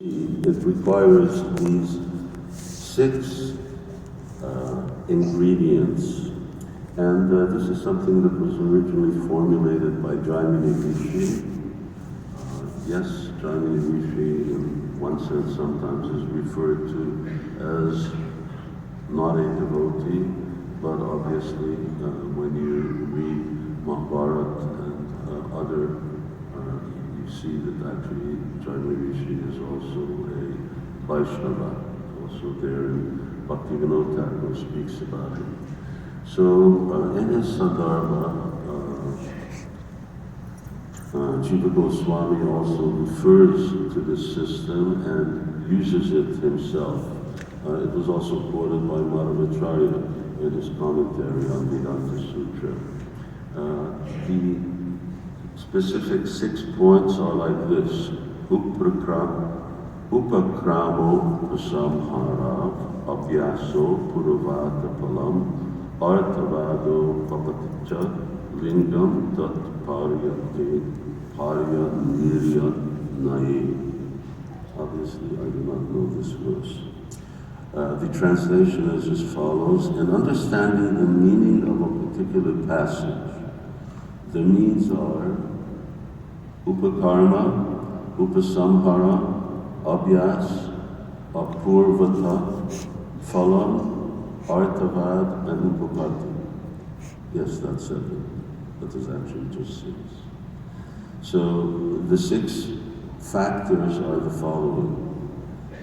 It requires these six ingredients, and this is something that was originally formulated by Jaimini Rishi. Yes, Jaimini Rishi in one sense sometimes is referred to as not a devotee, but obviously when you read Mahabharata and other you see that actually Jaimini Rishi is also a Vaishnava, also there in Bhaktivinoda Thakur speaks about it. So in his Sandarbha, Jiva Goswami also refers to this system and uses it himself. It was also quoted by Acharya in his commentary on Vedanta Sutra. The specific 6 points are like this: Upakramo prasamhara, abhyaso puravata palam, artavado papaticha, lingam tat paryate, parya nirya nae. Obviously, I do not know this verse. The translation is as follows: in understanding the meaning of a particular passage, the means are upakarma, upasamhara, abhyas, apurvata, phalam, artavad, and upapati. Yes, that's 7. That is actually just 6. So the 6 factors are the following: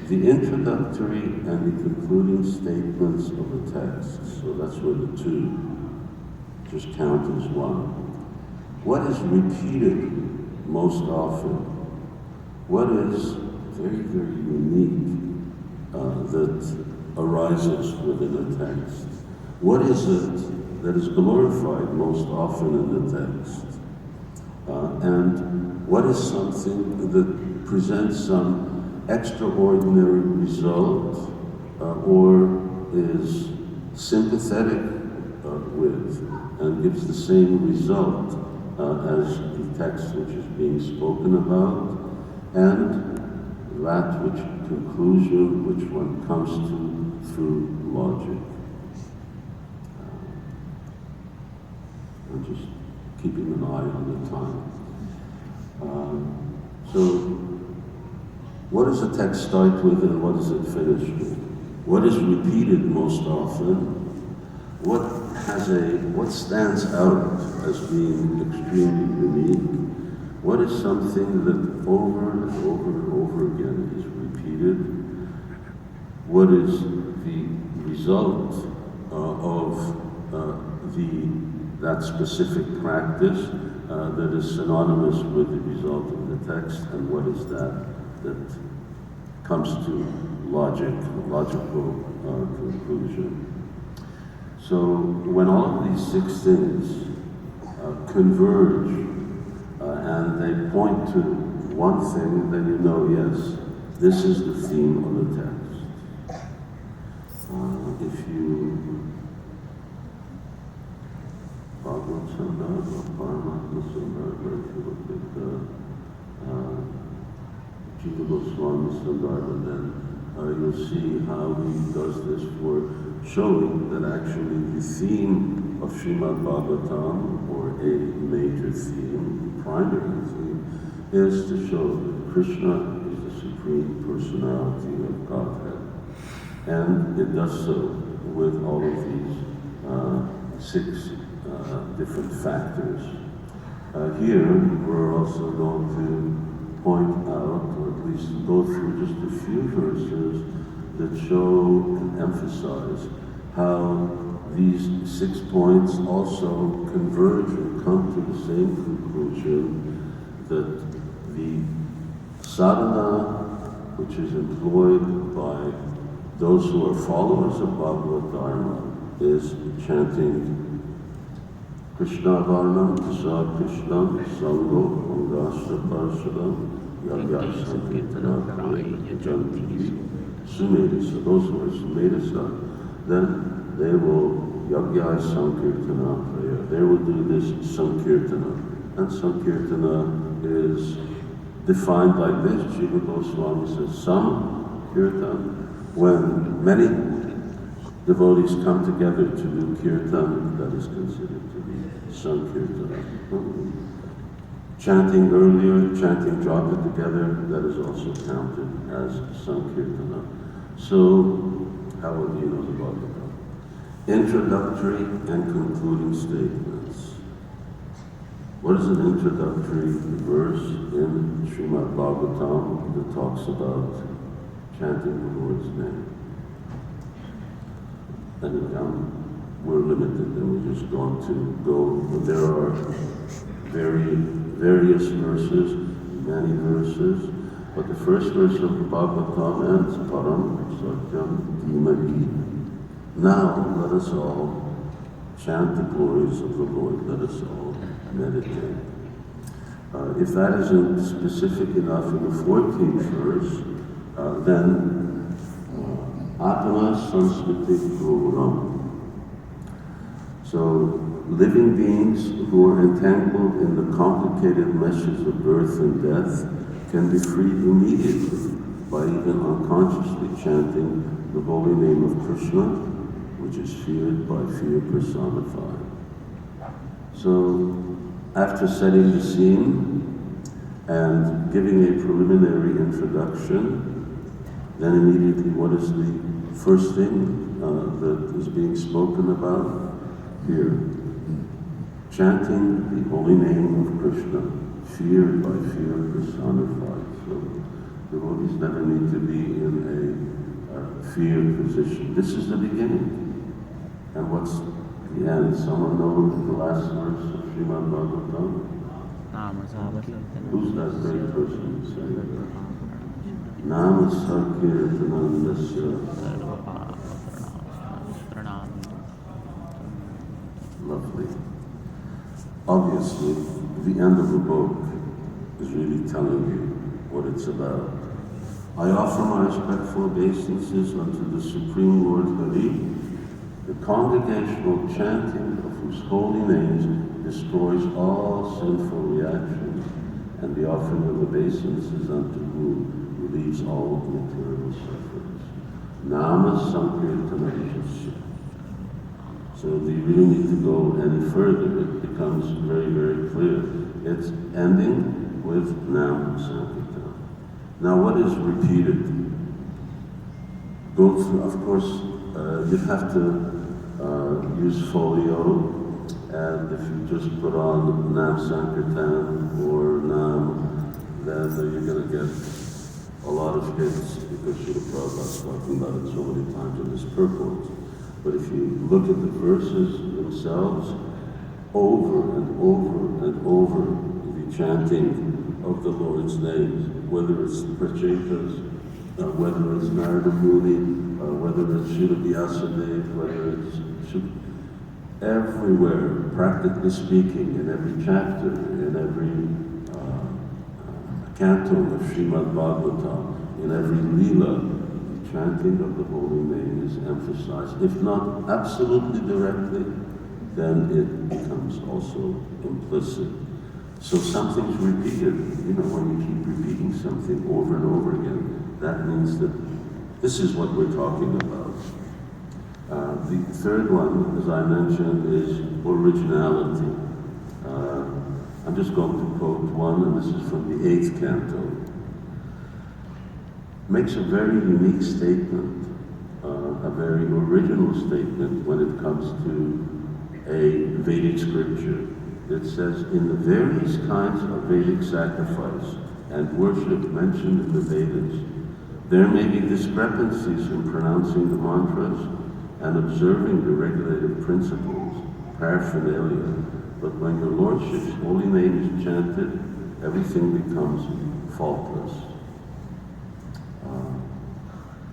the introductory and the concluding statements of the text. So that's where the 2 just count as 1. What is repeated most often? What is very, very unique that arises within a text? What is it that is glorified most often in the text? And what is something that presents some extraordinary result or is sympathetic with and gives the same result as the text which is being spoken about, and that which conclusion which one comes to through logic. I'm just keeping an eye on the time. So, what does the text start with and what does it finish with? What is repeated most often? What stands out as being extremely unique? What is something that over and over and over again is repeated? What is the result of that specific practice that is synonymous with the result of the text, and what is that comes to logical conclusion? So when all of these 6 things converge and they point to one thing, then you know, yes, this is the theme of the text. If you Bhagavatam, if you look at Jiva Goswami Sandarbha, then you'll see how he does this for showing that actually the theme of Srimad Bhagvatam, or a major theme, the primary theme, is to show that Krishna is the Supreme Personality of Godhead. And it does so with all of these 6 different factors. Here, we're also going to point out, or at least go through just a few verses that show and emphasize how these 6 points also converge and come to the same conclusion, that the sadhana which is employed by those who are followers of Bhagavad Dharma is chanting Krishna Varnam, Krishna Krishnam, Sango, Angashta Parshadam, Yagya Sankirtana, Janti, Sumedisa. Those who are Sumedisa, then they will Yagya Sankirtana prayer. They will do this Sankirtana. And Sankirtana is defined like this. Jiva Goswami says, some kirtan, when many devotees come together to do kirtan, that is considered to be sankirtana. Chanting earlier, chanting japa together, that is also counted as sankirtana. So, how would you know the Bhagavatam? Introductory and concluding statements. What is an introductory verse in Srimad Bhagvatam that talks about chanting the Lord's name? And we're limited, and we're just going to go. There are various verses, many verses, but the first verse of the Bhagavatam ends, Param Satyam Dhimari. Now let us all chant the glories of the Lord. Let us all meditate. If that isn't specific enough in the 14th verse, then Atma Sanskriti Gauram. So, living beings who are entangled in the complicated meshes of birth and death can be freed immediately by even unconsciously chanting the holy name of Krishna, which is feared by fear personified. So, after setting the scene and giving a preliminary introduction, then immediately what is the first thing that is being spoken about here? Chanting the holy name of Krishna, feared by fear personified. So devotees never need to be in a feared position. This is the beginning. And what's the end? Someone know the last verse of Srimad Bhagavatam? Who's that great person saying? Nama Sankirtanandasya. Lovely. Obviously, the end of the book is really telling you what it's about. I offer my respectful obeisances unto the Supreme Lord Hari. The congregational chanting of whose holy names destroys all sinful reactions, and the offering of obeisances unto whom relieves all material sufferings. Nama Sankirtanasya. So do you really need to go any further? It becomes very, very clear. It's ending with Nam Sankirtan. Now what is repeated? Go through, of course, you have to use folio, and if you just put on Nam Sankirtan or Nam, then you're going to get a lot of hits because Srila Prabhupada's talking about it so many times in his purports. But if you look at the verses themselves, over and over and over, the chanting of the Lord's names, whether it's the Prachetas, whether it's Narada Muni, whether it's Srila Vyasadeva, whether it's everywhere, practically speaking, in every chapter, in every canto of Srimad Bhagavatam, in every Leela, chanting of the holy name is emphasized. If not absolutely directly, then it becomes also implicit. So something's repeated. You know, when you keep repeating something over and over again, that means that this is what we're talking about. The third one, as I mentioned, is originality. I'm just going to quote one, and this is from the 8th canto. Makes a very unique statement, a very original statement when it comes to a Vedic scripture. It says, in the various kinds of Vedic sacrifice and worship mentioned in the Vedas, there may be discrepancies in pronouncing the mantras and observing the regulative principles, paraphernalia, but when your Lordship's holy name is chanted, everything becomes faultless.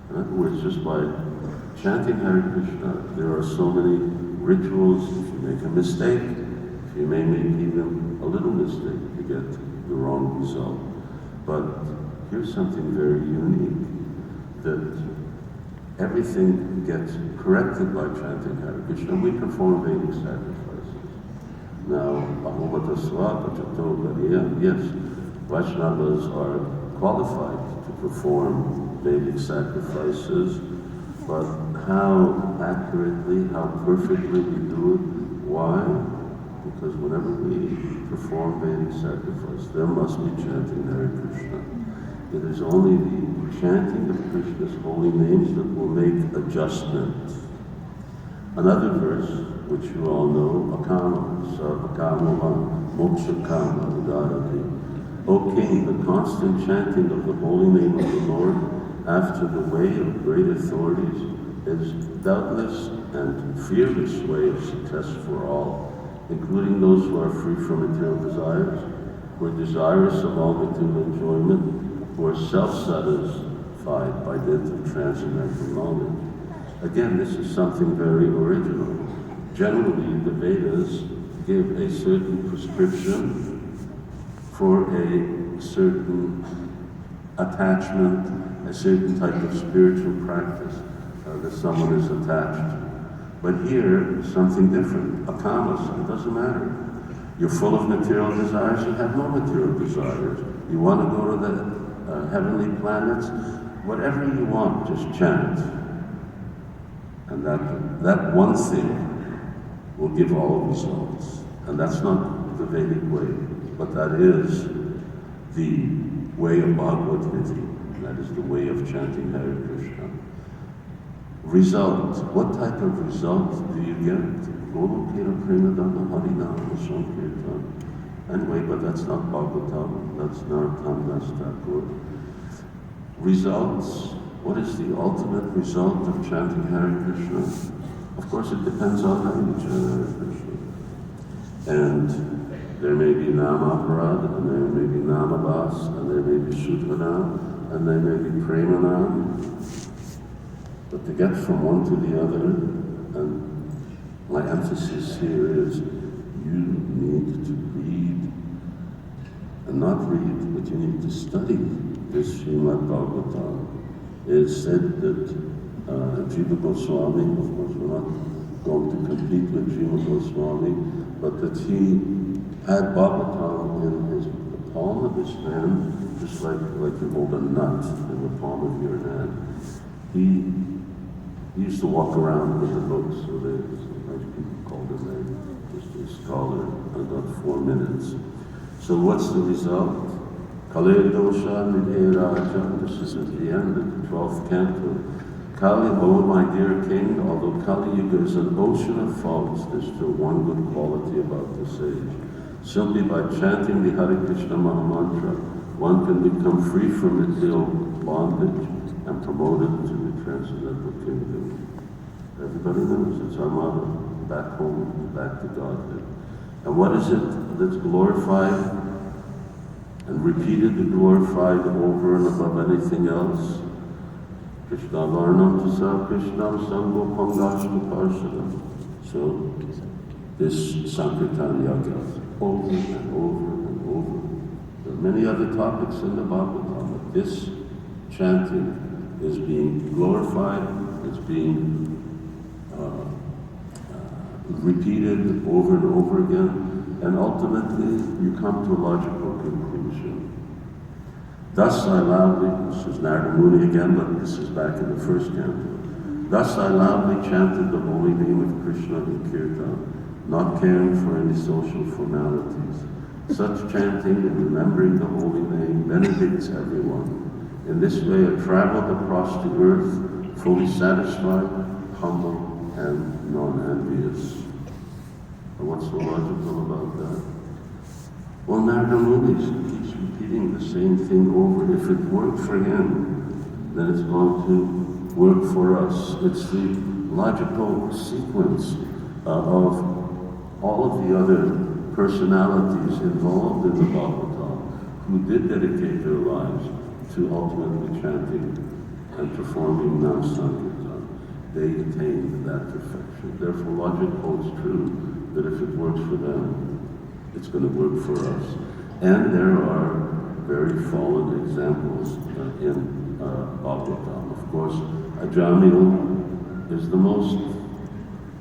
In other words, just by chanting Hare Krishna, there are so many rituals. If you make a mistake, if you may make even a little mistake, you get the wrong result. But here's something very unique, that everything gets corrected by chanting Hare Krishna. We perform Vedic sacrifices. Now, yes, Vaishnavas are qualified to perform Vedic sacrifices, but how accurately, how perfectly we do it, why? Because whenever we perform Vedic sacrifice, there must be chanting Hare Krishna. It is only the chanting of Krishna's holy names that will make adjustment. Another verse, which you all know, Akama, Sarvakama, Mokshakama, Udarati. O King, the constant chanting of the holy name of the Lord after the way of great authorities is doubtless and fearless way of success for all, including those who are free from material desires, who are desirous of all material enjoyment, who are self-satisfied by dint of transcendental knowledge. Again, this is something very original. Generally, the Vedas give a certain prescription for a certain attachment, a certain type of spiritual practice that someone is attached to. But here, something different. Akamas, it doesn't matter. You're full of material desires, you have no material desires. You want to go to the heavenly planets, whatever you want, just chant. And that one thing will give all results. And that's not the Vedic way, but that is the way of Bhagavad Gita. That is the way of chanting Hare Krishna. Result. What type of result do you get? Anyway, but that's not Bhagavatam, that's Narottam Das Thakur. Results. What is the ultimate result of chanting Hare Krishna? Of course, it depends on how you chant Hare Krishna. And there may be Namaparad, and there may be Namabas, and there may be Shudvanam, and there may be Premanam. But to get from one to the other, and my emphasis here is you need to read, and not read, but you need to study this Srimad Bhagvatam. It is said that Jiva Goswami, of course we're not going to compete with Jiva Goswami, but that he had Bhagavatam in the palm of his hand, just like you hold a nut in the palm of your hand. He used to walk around with the books, so sometimes people called him just a scholar, about 4 minutes. So what's the result? Kale dosha nidhe raja, this is at the end of the 12th canto. Kali, oh my dear king, although Kali Yuga is an ocean of faults, there's still one good quality about this age. Simply by chanting the Hare Krishna Mahamantra, one can become free from material bondage and promoted to the transcendental kingdom. Everybody knows it's our motto, back home, back to Godhead. And what is it that's glorified and repeatedly glorified over and above anything else? Krishna Varnam Tasa Krishna Sanga Pangashta Parshadam. So, this Sankirtan Yaga, over and over and over. There are many other topics in the Bhagavatam, but this chanting is being glorified, it's being repeated over and over again, and ultimately you come to a logical conclusion. Thus I loudly, this is Narada Muni again, but this is back in the first canto. Thus I loudly chanted the holy name of Krishna in Kirtan, not caring for any social formalities. Such chanting and remembering the holy name benefits everyone. In this way I traveled across the earth, fully satisfied, humble, and non-envious. And what's so logical about that? Well, Narada Muni keeps repeating the same thing over. If it worked for him, then it's going to work for us. It's the logical sequence of all of the other personalities involved in the Bhagavatam who did dedicate their lives to ultimately chanting and performing Nam Sankirtan. They attained that perfection. Therefore, logic holds true that if it works for them, it's going to work for us. And there are very fallen examples in Bhagavatam. Of course, Ajamil is the most,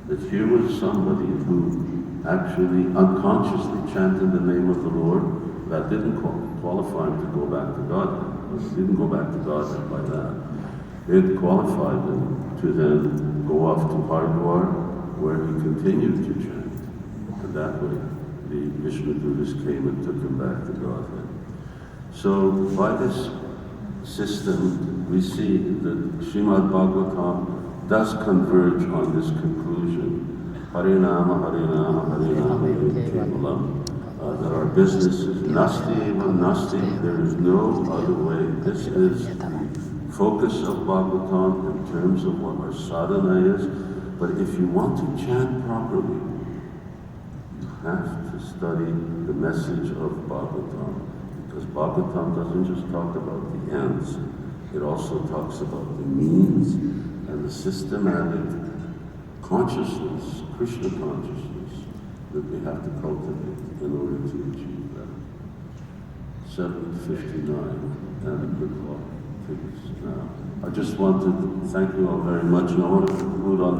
that here was somebody who actually unconsciously chanted the name of the Lord. That didn't qualify him to go back to Godhead. He didn't go back to Godhead by that. It qualified him to then go off to Hardwar, where he continued to chant. And that way, the Vishnudutas came and took him back to Godhead. So, by this system, we see that Srimad Bhagvatam does converge on this conclusion. Harinama, Harinama, Harinama, Kevalam. That our business is nasti eva nasti, there is no other way. This is the focus of Bhagavatam in terms of what our sadhana is. But if you want to chant properly, you have to study the message of Bhagavatam. Because Bhagavatam doesn't just talk about the ends, it also talks about the means and the systematic consciousness, Krishna consciousness, that we have to cultivate in order to achieve that. 7:59, and the clock ticks now. I just want to thank you all very much, and I want to conclude on